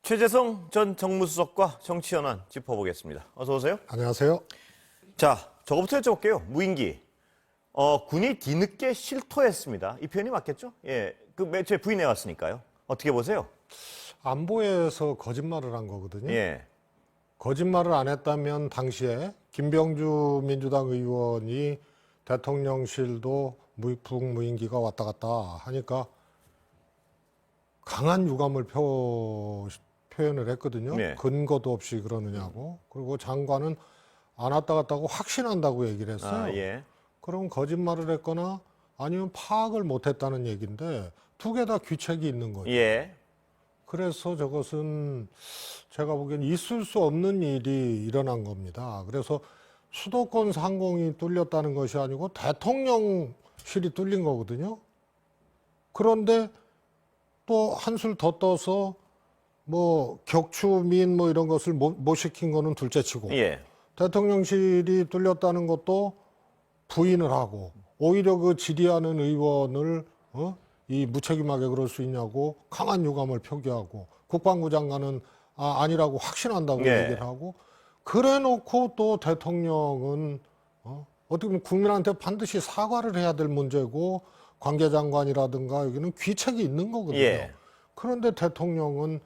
최재성 전 정무수석과 정치현안 짚어보겠습니다. 어서 오세요. 안녕하세요. 자, 저거부터 여쭤볼게요. 무인기. 군이 뒤늦게 실토했습니다. 이 표현이 맞겠죠? 예, 그 매체 부인해 왔으니까요. 어떻게 보세요? 안보에서 거짓말을 한 거거든요. 예, 거짓말을 안 했다면 당시에 김병주 민주당 의원이 대통령실도 북무인기가 왔다 갔다 하니까 강한 유감을 표현을 했거든요. 네. 근거도 없이 그러느냐고. 그리고 장관은 안 왔다 갔다고 확신한다고 얘기를 했어요. 아, 예. 그럼 거짓말을 했거나 아니면 파악을 못했다는 얘기인데 두 개 다 귀책이 있는 거죠. 예, 그래서 저것은 제가 보기엔 있을 수 없는 일이 일어난 겁니다. 그래서 수도권 상공이 뚫렸다는 것이 아니고 대통령실이 뚫린 거거든요. 그런데 또 한술 더 떠서 뭐 격추민 뭐 이런 것을 못 시킨 거는 둘째치고 예. 대통령실이 뚫렸다는 것도 부인을 하고 오히려 그 질의하는 의원을 이 무책임하게 그럴 수 있냐고 강한 유감을 표기하고 국방부 장관은 아니라고 확신한다고 예. 얘기를 하고 그래놓고 또 대통령은 어떻게 보면 국민한테 반드시 사과를 해야 될 문제고 관계장관이라든가 여기는 귀책이 있는 거거든요. 예. 그런데 대통령은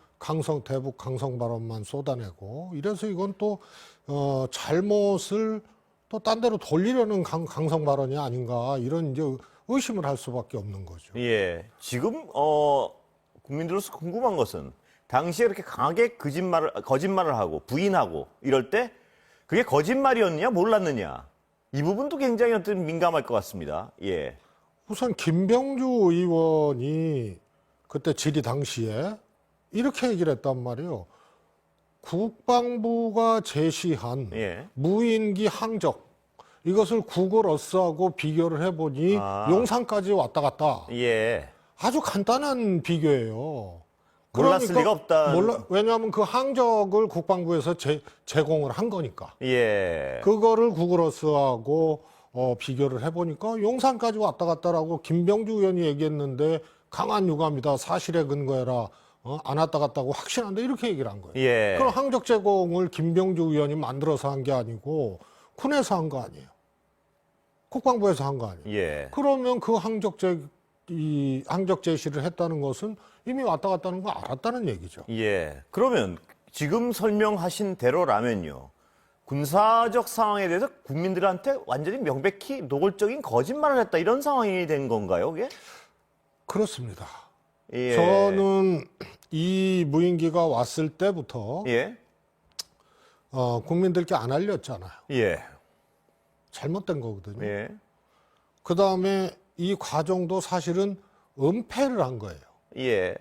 대북 강성 발언만 쏟아내고 이래서 이건 또 잘못을 또 딴 데로 돌리려는 강성 발언이 아닌가 이런 이제 의심을 할 수밖에 없는 거죠. 예. 지금 국민들로서 궁금한 것은 당시에 그렇게 강하게 거짓말을 하고 부인하고 이럴 때 그게 거짓말이었느냐 몰랐느냐 이 부분도 굉장히 어떤 민감할 것 같습니다. 예. 우선 김병주 의원이 그때 질의 당시에 이렇게 얘기를 했단 말이에요. 국방부가 제시한 예. 무인기 항적 이것을 구글 어스하고 비교를 해보니 용산까지 왔다 갔다. 예. 아주 간단한 비교예요. 몰랐을 리가 없다. 왜냐하면 그 항적을 국방부에서 제공을 한 거니까. 예. 그거를 구글 어스하고 비교를 해보니까 용산까지 왔다 갔다라고 김병주 의원이 얘기했는데 강한 유감이다. 사실에 근거해라. 안 왔다 갔다고 확신한다. 이렇게 얘기를 한 거예요. 예. 그럼 항적 제공을 김병주 의원이 만들어서 한 게 아니고 군에서 한 거 아니에요. 국방부에서 한 거 아니에요. 예. 그러면 그 항적 제시를 했다는 것은 이미 왔다 갔다는 거 알았다는 얘기죠. 예. 그러면 지금 설명하신 대로라면요. 군사적 상황에 대해서 국민들한테 완전히 명백히 노골적인 거짓말을 했다. 이런 상황이 된 건가요, 그게? 그렇습니다. 예. 저는 이 무인기가 왔을 때부터 예. 국민들께 안 알렸잖아요. 예. 잘못된 거거든요. 예. 그 다음에 이 과정도 사실은 은폐를 한 거예요. 예.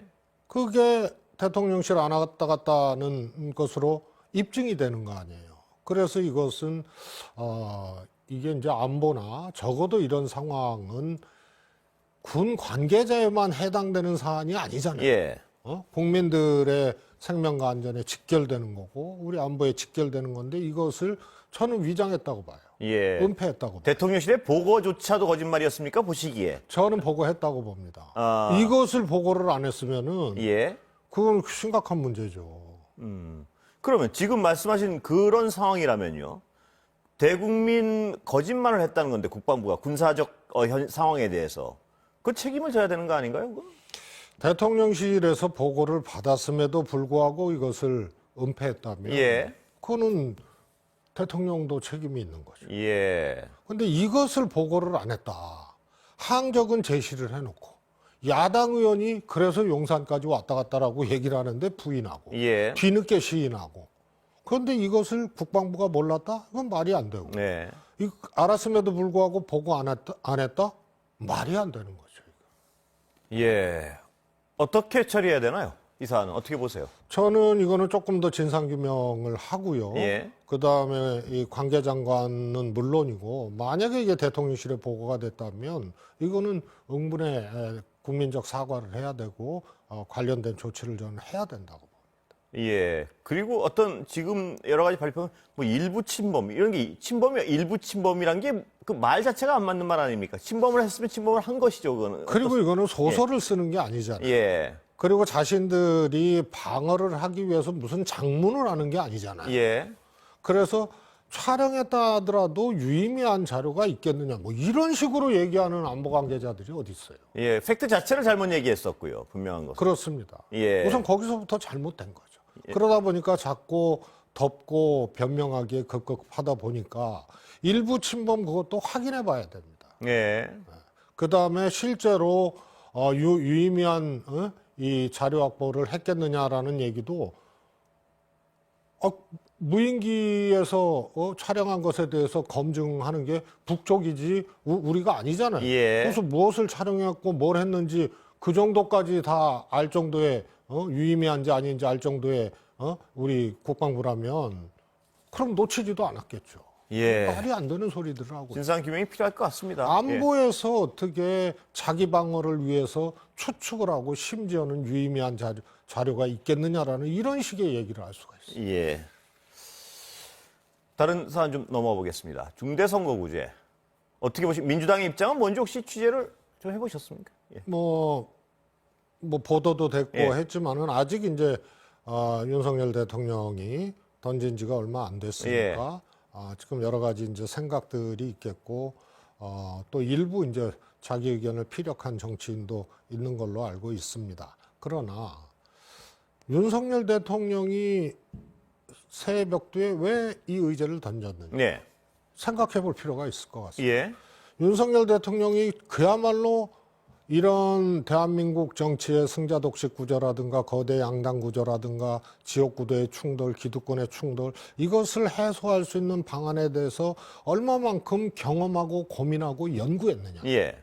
그게 대통령실 안 왔다 갔다는 것으로 입증이 되는 거 아니에요. 그래서 이것은 이게 이제 안보나 적어도 이런 상황은 군 관계자에만 해당되는 사안이 아니잖아요. 예. 국민들의 생명과 안전에 직결되는 거고 우리 안보에 직결되는 건데 이것을 저는 위장했다고 봐요. 예. 은폐했다고 봐요. 대통령실의 보고조차도 거짓말이었습니까? 보시기에. 저는 보고했다고 봅니다. 아. 이것을 보고를 안 했으면은 예. 그건 심각한 문제죠. 그러면 지금 말씀하신 그런 상황이라면요. 대국민 거짓말을 했다는 건데 국방부가 군사적 상황에 대해서 그 책임을 져야 되는 거 아닌가요? 그거? 대통령실에서 보고를 받았음에도 불구하고 이것을 은폐했다면 예. 그거는 대통령도 책임이 있는 거죠. 예. 근데 이것을 보고를 안 했다. 항적은 제시를 해놓고 야당 의원이 그래서 용산까지 왔다 갔다라고 얘기를 하는데 부인하고 예. 뒤늦게 시인하고 그런데 이것을 국방부가 몰랐다? 이건 말이 안 되고 네. 알았음에도 불구하고 보고 안 했다? 말이 안 되는 거죠. 예. 어떻게 처리해야 되나요? 이 사안은 어떻게 보세요? 저는 이거는 조금 더 진상규명을 하고요. 예. 그다음에 이 관계장관은 물론이고 만약에 이게 대통령실에 보고가 됐다면 이거는 응분의 국민적 사과를 해야 되고 관련된 조치를 저는 해야 된다고 봅니다. 예. 그리고 어떤 지금 여러 가지 발표는 뭐 일부 침범 이런 게 침범이 일부 침범이란 게 그 말 자체가 안 맞는 말 아닙니까? 침범을 했으면 침범을 한 것이죠. 그거는. 그리고 이거는 소설을 쓰는 게 아니잖아요. 예. 그리고 자신들이 방어를 하기 위해서 무슨 장문을 하는 게 아니잖아요. 예. 그래서 촬영했다 하더라도 유의미한 자료가 있겠느냐, 뭐 이런 식으로 얘기하는 안보 관계자들이 어디 있어요. 예. 팩트 자체를 잘못 얘기했었고요. 분명한 것은. 그렇습니다. 예. 우선 거기서부터 잘못된 거죠. 그러다 보니까 자꾸 덮고 변명하기에 급급하다 보니까 일부 침범 그것도 확인해 봐야 됩니다. 예. 그 다음에 실제로 유의미한 이 자료 확보를 했겠느냐라는 얘기도 무인기에서 촬영한 것에 대해서 검증하는 게 북쪽이지 우리가 아니잖아요. 예. 그래서 무엇을 촬영했고 뭘 했는지 그 정도까지 다 알 정도의 유의미한지 아닌지 알 정도의 우리 국방부라면 그럼 놓치지도 않았겠죠. 예. 말이 안 되는 소리들을 하고 진상 규명이 필요할 것 같습니다. 안보에서 어떻게 자기 방어를 위해서 추측을 하고 심지어는 유의미한 자료가 있겠느냐라는 이런 식의 얘기를 할 수가 있어요. 예. 다른 사안 좀 넘어가 보겠습니다. 중대선거구제. 어떻게 보시면 민주당의 입장은 뭔지 혹시 취재를 좀 해보셨습니까? 예. 뭐 보도도 됐고 예. 했지만은 아직 이제 윤석열 대통령이 던진 지가 얼마 안 됐으니까 지금 여러 가지 이제 생각들이 있겠고 또 일부 이제 자기 의견을 피력한 정치인도 있는 걸로 알고 있습니다. 그러나 윤석열 대통령이 새해 벽두에 왜 이 의제를 던졌는지 네. 생각해 볼 필요가 있을 것 같습니다. 예. 윤석열 대통령이 그야말로 이런 대한민국 정치의 승자독식 구조라든가 거대 양당 구조라든가 지역구도의 충돌, 기득권의 충돌 이것을 해소할 수 있는 방안에 대해서 얼마만큼 경험하고 고민하고 연구했느냐. 예.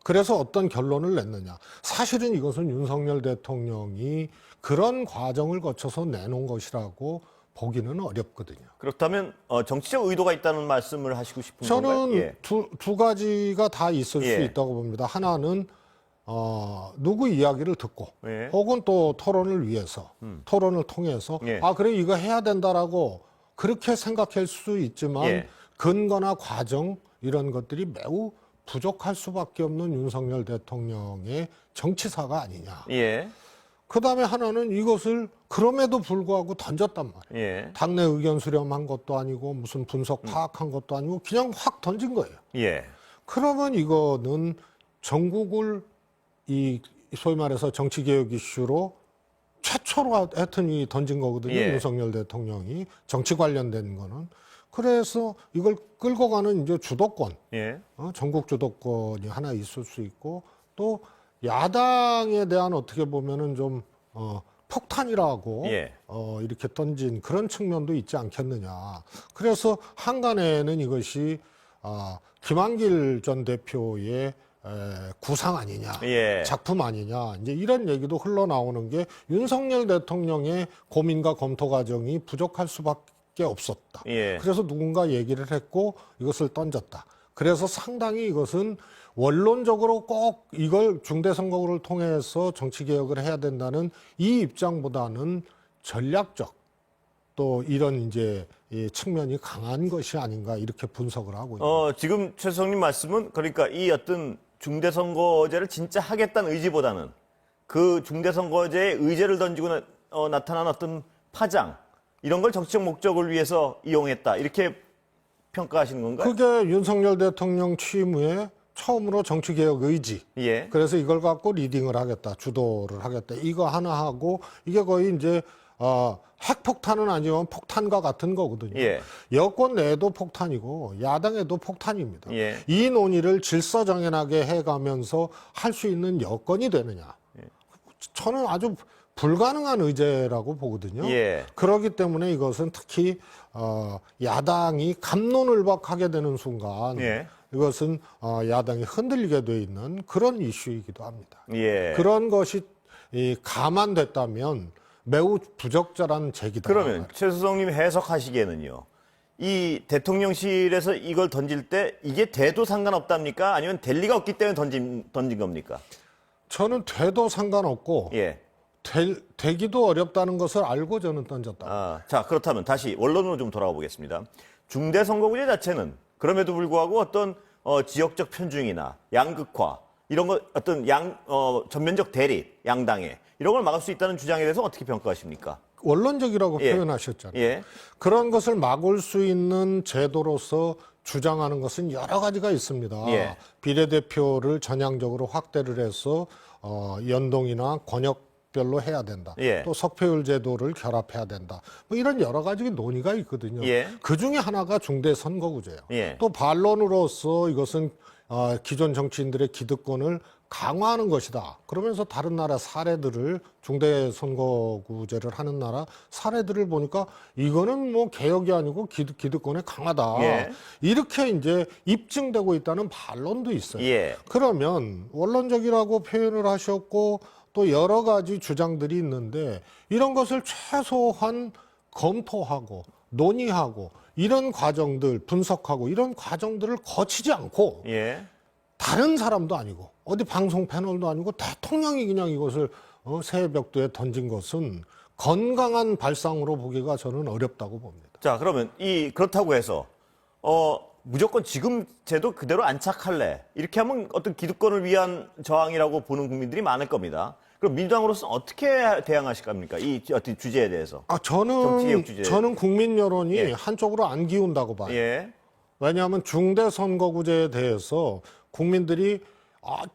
그래서 어떤 결론을 냈느냐. 사실은 이것은 윤석열 대통령이 그런 과정을 거쳐서 내놓은 것이라고 보기는 어렵거든요. 그렇다면 정치적 의도가 있다는 말씀을 하시고 싶은 건가요? 저는 예. 두 가지가 다 있을 수 예. 있다고 봅니다. 하나는 누구 이야기를 듣고 예. 혹은 또 토론을 위해서 토론을 통해서 예. 그래 이거 해야 된다라고 그렇게 생각할 수 있지만 예. 근거나 과정 이런 것들이 매우 부족할 수밖에 없는 윤석열 대통령의 정치사가 아니냐. 예. 그다음에 하나는 이것을 그럼에도 불구하고 던졌단 말이에요. 예. 당내 의견 수렴한 것도 아니고 무슨 분석 파악한 것도 아니고 그냥 확 던진 거예요. 예. 그러면 이거는 전국을 이 소위 말해서 정치개혁 이슈로 최초로 하여튼 이 던진 거거든요. 예. 윤석열 대통령이 정치 관련된 거는. 그래서 이걸 끌고 가는 이제 주도권, 예. 전국 주도권이 하나 있을 수 있고 또 야당에 대한 어떻게 보면은 좀 폭탄이라고 예. 이렇게 던진 그런 측면도 있지 않겠느냐. 그래서 한간에는 이것이 김한길 전 대표의 구상 아니냐, 예. 작품 아니냐, 이제 이런 얘기도 흘러나오는 게 윤석열 대통령의 고민과 검토 과정이 부족할 수밖에 없었다. 예. 그래서 누군가 얘기를 했고 이것을 던졌다. 그래서 상당히 이것은 원론적으로 꼭 이걸 중대선거구를 통해서 정치개혁을 해야 된다는 이 입장보다는 전략적 또 이런 이제 이 측면이 강한 것이 아닌가 이렇게 분석을 하고 있습니다. 지금 최수성님 말씀은 그러니까 이 어떤 중대선거제를 진짜 하겠다는 의지보다는 그 중대선거제의 의제를 던지고 나타난 어떤 파장 이런 걸 정치적 목적을 위해서 이용했다 이렇게 평가하시는 건가요? 그게 윤석열 대통령 취임 후에 처음으로 정치개혁 의지. 예. 그래서 이걸 갖고 리딩을 하겠다, 주도를 하겠다. 이거 하나 하고 이게 거의 이제 핵폭탄은 아니지만 폭탄과 같은 거거든요. 예. 여권 내에도 폭탄이고 야당에도 폭탄입니다. 예. 이 논의를 질서정연하게 해가면서 할 수 있는 여건이 되느냐. 저는 아주 불가능한 의제라고 보거든요. 예. 그렇기 때문에 이것은 특히 야당이 갑론을박하게 되는 순간 예. 이것은 야당이 흔들리게 돼 있는 그런 이슈이기도 합니다. 예. 그런 것이 감안됐다면 매우 부적절한 제기다. 그러면 최수성님 해석하시기에는요. 이 대통령실에서 이걸 던질 때 이게 돼도 상관없답니까? 아니면 될 리가 없기 때문에 던진 겁니까? 저는 돼도 상관없고 예. 되기도 어렵다는 것을 알고 저는 던졌다. 자, 그렇다면 다시 원론으로 좀 돌아가 보겠습니다. 중대선거구제 자체는 그럼에도 불구하고 어떤 지역적 편중이나 양극화 이런 거 어떤 전면적 대립 양당에 이런 걸 막을 수 있다는 주장에 대해서 어떻게 평가하십니까? 원론적이라고 예. 표현하셨잖아요. 예. 그런 것을 막을 수 있는 제도로서 주장하는 것은 여러 가지가 있습니다. 예. 비례대표를 전향적으로 확대를 해서 연동이나 권역별로 해야 된다. 예. 또 석패율 제도를 결합해야 된다. 뭐 이런 여러 가지 논의가 있거든요. 예. 그 중에 하나가 중대선거구제예요. 예. 또 반론으로서 이것은 기존 정치인들의 기득권을 강화하는 것이다. 그러면서 다른 나라 사례들을 중대선거구제를 하는 나라 사례들을 보니까 이거는 뭐 개혁이 아니고 기득권의 강화다. 예. 이렇게 이제 입증되고 있다는 반론도 있어요. 예. 그러면 원론적이라고 표현을 하셨고 또 여러 가지 주장들이 있는데 이런 것을 최소한 검토하고 논의하고 이런 과정들 분석하고 이런 과정들을 거치지 않고 예. 다른 사람도 아니고 어디 방송 패널도 아니고 대통령이 그냥 이것을 새벽도에 던진 것은 건강한 발상으로 보기가 저는 어렵다고 봅니다. 자, 그러면 그렇다고 해서 무조건 지금 제도 그대로 안착할래. 이렇게 하면 어떤 기득권을 위한 저항이라고 보는 국민들이 많을 겁니다. 그럼 민주당으로서는 어떻게 대응하실 겁니까? 이 어떤 주제에 대해서. 정치개혁 주제. 저는 국민 여론이 예. 한쪽으로 안 기운다고 봐요. 예. 왜냐하면 중대선거구제에 대해서 국민들이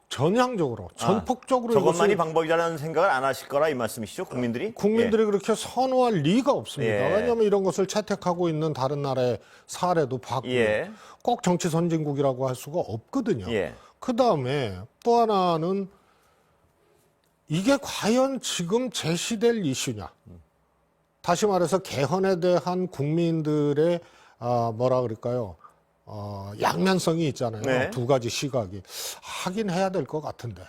전향적으로 전폭적으로 저것만이 이것을 방법이라는 생각을 안 하실 거라 이 말씀이시죠, 국민들이? 국민들이 그렇게 선호할 리가 없습니다. 예. 왜냐하면 이런 것을 채택하고 있는 다른 나라의 사례도 봤고 예. 꼭 정치 선진국이라고 할 수가 없거든요. 예. 그다음에 또 하나는 이게 과연 지금 제시될 이슈냐. 다시 말해서 개헌에 대한 국민들의 뭐라 그럴까요? 양면성이 있잖아요. 네. 두 가지 시각이. 하긴 해야 될 것 같은데.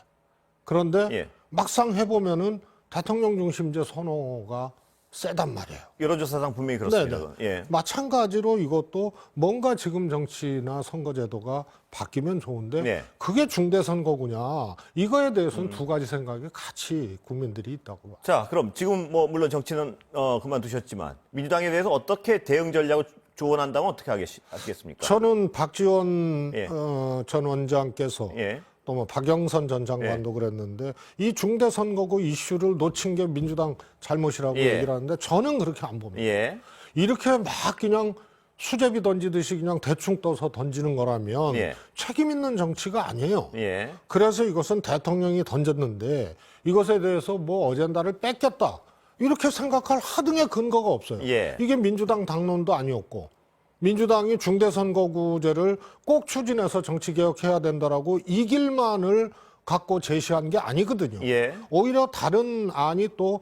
그런데 예. 막상 해보면은 대통령 중심제 선호가 세단 말이에요. 여론조사상 분명히 그렇습니다. 네네. 예. 마찬가지로 이것도 뭔가 지금 정치나 선거제도가 바뀌면 좋은데 네. 그게 중대선거구냐. 이거에 대해서는 두 가지 생각이 같이 국민들이 있다고 봐요. 자, 그럼 지금 뭐 물론 정치는 그만두셨지만 민주당에 대해서 어떻게 대응 전략을 조언한다면 어떻게 하겠습니까? 저는 박지원 예. 전 원장께서 예. 또 뭐 박영선 전 장관도 그랬는데 이 중대선거구 이슈를 놓친 게 민주당 잘못이라고 예. 얘기를 하는데 저는 그렇게 안 봅니다. 예. 이렇게 막 그냥 수제비 던지듯이 그냥 대충 떠서 던지는 거라면 예. 책임 있는 정치가 아니에요. 예. 그래서 이것은 대통령이 던졌는데 이것에 대해서 뭐 어젠다를 뺏겼다. 이렇게 생각할 하등의 근거가 없어요. 예. 이게 민주당 당론도 아니었고 민주당이 중대선거구제를 꼭 추진해서 정치개혁해야 된다라고 이 길만을 갖고 제시한 게 아니거든요. 예. 오히려 다른 안이 또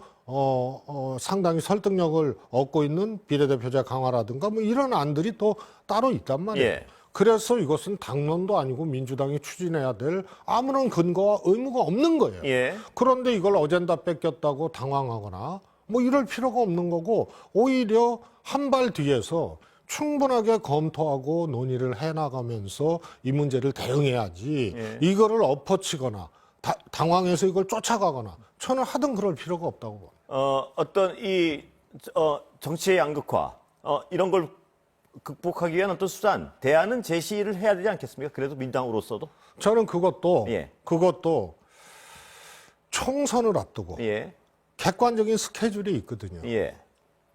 상당히 설득력을 얻고 있는 비례대표제 강화라든가 뭐 이런 안들이 또 따로 있단 말이에요. 예. 그래서 이것은 당론도 아니고 민주당이 추진해야 될 아무런 근거와 의무가 없는 거예요. 예. 그런데 이걸 어젠다 뺏겼다고 당황하거나 뭐 이럴 필요가 없는 거고 오히려 한 발 뒤에서 충분하게 검토하고 논의를 해나가면서 이 문제를 대응해야지 예. 이거를 엎어치거나 당황해서 이걸 쫓아가거나 저는 하등 그럴 필요가 없다고 봅니다. 어떤 정치의 양극화 이런 걸 극복하기 위한 어떤 수단, 대안은 제시를 해야 되지 않겠습니까? 그래도 민주당으로서도. 저는 그것도 예. 총선을 앞두고 예. 객관적인 스케줄이 있거든요. 예.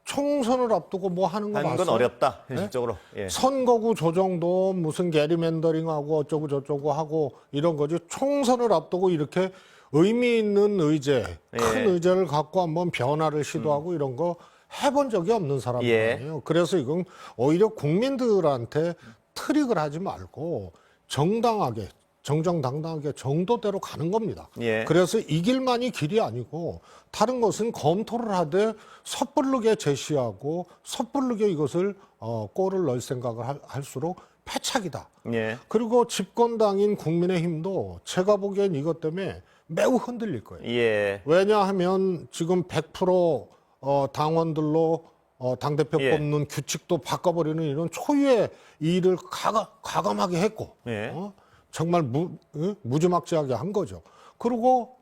총선을 앞두고 뭐 하는 거 하는 건 봤어요? 어렵다, 현실적으로. 예. 선거구 조정도 무슨 게리맨더링하고 어쩌고 저쩌고 하고 이런 거지. 총선을 앞두고 이렇게 의미 있는 의제, 큰 예. 의제를 갖고 한번 변화를 시도하고 이런 거 해본 적이 없는 사람이 예. 아니에요. 그래서 이건 오히려 국민들한테 트릭을 하지 말고 정당하게 정정당당하게 정도대로 가는 겁니다. 예. 그래서 이 길만이 길이 아니고 다른 것은 검토를 하되 섣부르게 제시하고 섣부르게 이것을 골을 넣을 생각을 할수록 패착이다. 예. 그리고 집권당인 국민의힘도 제가 보기엔 이것 때문에 매우 흔들릴 거예요. 예. 왜냐하면 지금 100% 당원들로 당대표 예. 뽑는 규칙도 바꿔버리는 이런 초유의 일을 과감하게 했고 예. 정말 무지막지하게 한 거죠. 그리고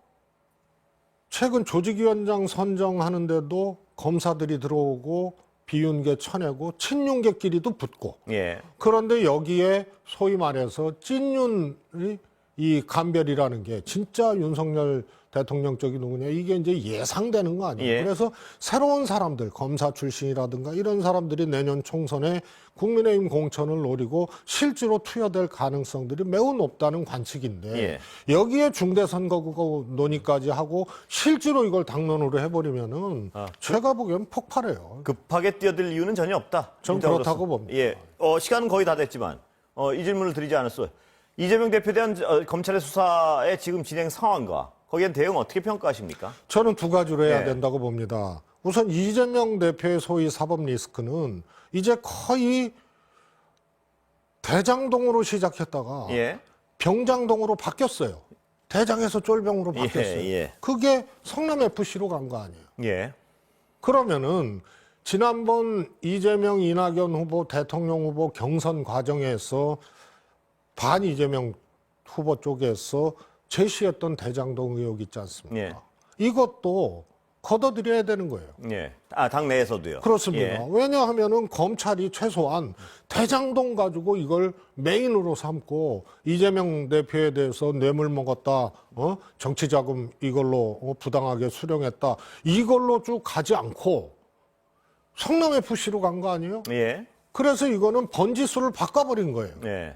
최근 조직위원장 선정하는데도 검사들이 들어오고 비윤계 쳐내고 친윤계끼리도 붙고 예. 그런데 여기에 소위 말해서 찐윤이 이 감별이라는 게 진짜 윤석열 대통령 쪽이 누구냐 이게 이제 예상되는 거 아니에요. 예. 그래서 새로운 사람들 검사 출신이라든가 이런 사람들이 내년 총선에 국민의힘 공천을 노리고 실제로 투여될 가능성들이 매우 높다는 관측인데 예. 여기에 중대선거구 논의까지 하고 실제로 이걸 당론으로 해버리면은 제가 보기엔 폭발해요. 급하게 뛰어들 이유는 전혀 없다. 전 민주당으로서. 그렇다고 봅니다. 예. 시간은 거의 다 됐지만 이 질문을 드리지 않았어요. 이재명 대표에 대한 검찰의 수사의 지금 진행 상황과 거기에 대한 대응 어떻게 평가하십니까? 저는 두 가지로 해야 네. 된다고 봅니다. 우선 이재명 대표의 소위 사법 리스크는 이제 거의 대장동으로 시작했다가 예. 병장동으로 바뀌었어요. 대장에서 쫄병으로 바뀌었어요. 예. 그게 성남 FC로 간 거 아니에요. 예. 그러면은 지난번 이재명, 이낙연 후보, 대통령 후보 경선 과정에서 반 이재명 후보 쪽에서 제시했던 대장동 의혹 있지 않습니까? 예. 이것도 걷어들여야 되는 거예요. 예. 당 내에서도요. 그렇습니다. 예. 왜냐하면은 검찰이 최소한 대장동 가지고 이걸 메인으로 삼고 이재명 대표에 대해서 뇌물 먹었다, 정치자금 이걸로 부당하게 수령했다, 이걸로 쭉 가지 않고 성남 FC로 간 거 아니에요? 예. 그래서 이거는 번지수를 바꿔버린 거예요. 예.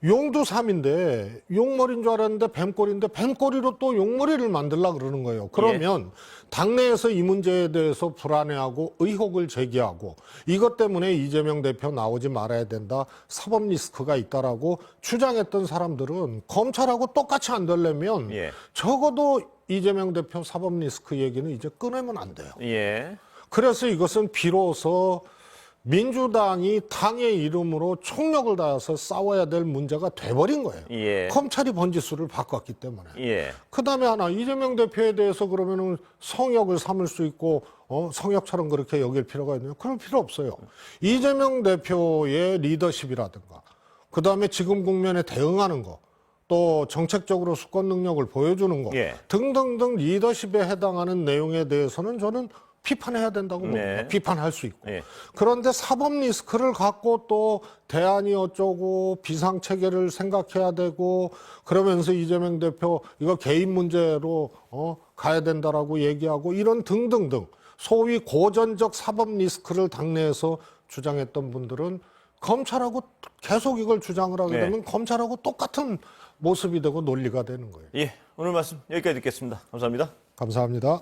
용두삼인데 용머리인 줄 알았는데 뱀꼬리인데 뱀꼬리로 또 용머리를 만들려고 그러는 거예요. 그러면 당내에서 이 문제에 대해서 불안해하고 의혹을 제기하고 이것 때문에 이재명 대표 나오지 말아야 된다. 사법 리스크가 있다라고 주장했던 사람들은 검찰하고 똑같이 안 되려면 예. 적어도 이재명 대표 사법 리스크 얘기는 이제 꺼내면 안 돼요. 예. 그래서 이것은 비로소 민주당이 당의 이름으로 총력을 다해서 싸워야 될 문제가 돼버린 거예요. 예. 검찰이 번지수를 바꿨기 때문에. 예. 그다음에 하나 이재명 대표에 대해서 그러면은 성역을 삼을 수 있고 성역처럼 그렇게 여길 필요가 있나요? 그럴 필요 없어요. 이재명 대표의 리더십이라든가 그다음에 지금 국면에 대응하는 거. 또 정책적으로 수권 능력을 보여주는 거 예. 등등등 리더십에 해당하는 내용에 대해서는 저는 비판해야 된다고 봅니다. 네. 비판할 수 있고. 예. 그런데 사법 리스크를 갖고 또 대안이 어쩌고 비상체계를 생각해야 되고 그러면서 이재명 대표 이거 개인 문제로 가야 된다라고 얘기하고 이런 등등등 소위 고전적 사법 리스크를 당내에서 주장했던 분들은 검찰하고 계속 이걸 주장을 하게 네. 되면 검찰하고 똑같은 모습이 되고 논리가 되는 거예요. 예. 오늘 말씀 여기까지 듣겠습니다. 감사합니다. 감사합니다.